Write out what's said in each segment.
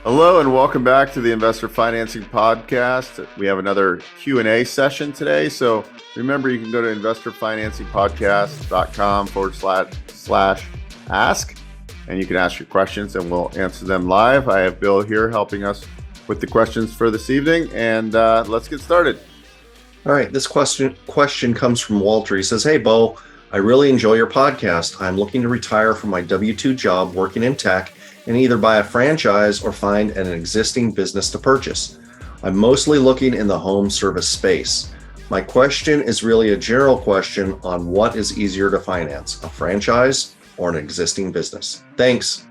Hello and welcome back to the Investor Financing Podcast. We have another Q&A session today. So remember, you can go to investorfinancingpodcast.com/ask and you can ask your questions and we'll answer them live. I have Bill here helping us with the questions for this evening, and let's get started. All right, this question comes from Walter. He says, "Hey, Beau, I really enjoy your podcast. I'm looking to retire from my W-2 job working in tech and either buy a franchise or find an existing business to purchase. I'm mostly looking in the home service space. My question is really a general question on what is easier to finance, a franchise or an existing business. Thanks."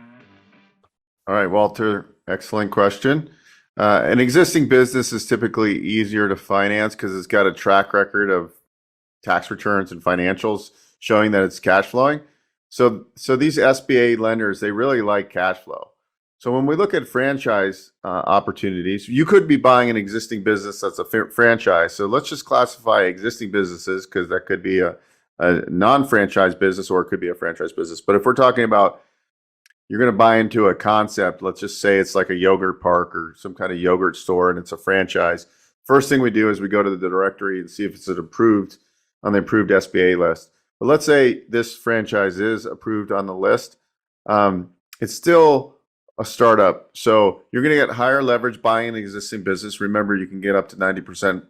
All right, Walter, excellent question. An existing business is typically easier to finance because it's got a track record of tax returns and financials showing that it's cash flowing. So these SBA lenders, they really like cash flow. So when we look at franchise opportunities, you could be buying an existing business that's a franchise. So let's just classify existing businesses because that could be a non-franchise business or it could be a franchise business. But if we're talking about you're going to buy into a concept, let's just say it's like a yogurt park or some kind of yogurt store and it's a franchise. First thing we do is we go to the directory and see if it's approved on the approved SBA list. But let's say this franchise is approved on the list. It's still a startup. So you're going to get higher leverage buying an existing business. Remember, you can get up to 90%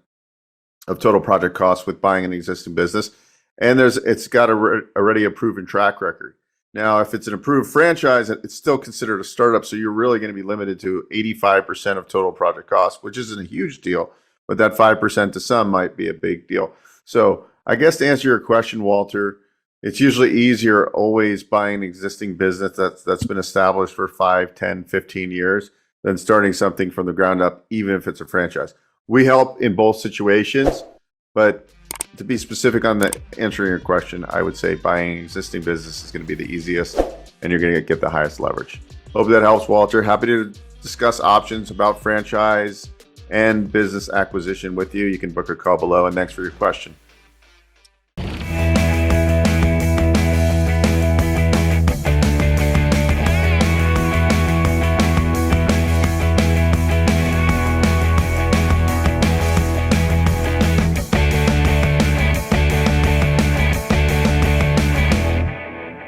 of total project costs with buying an existing business. And it's got already a proven track record. Now, if it's an approved franchise, it's still considered a startup. So you're really going to be limited to 85% of total project costs, which isn't a huge deal. But that 5% to some might be a big deal. So I guess to answer your question, Walter, it's usually easier always buying an existing business that's been established for 5, 10, 15 years than starting something from the ground up, even if it's a franchise. We help in both situations, but to be specific on answering your question, I would say buying an existing business is going to be the easiest and you're going to get the highest leverage. Hope that helps, Walter. Happy to discuss options about franchise and business acquisition with you. You can book a call below, and thanks for your question.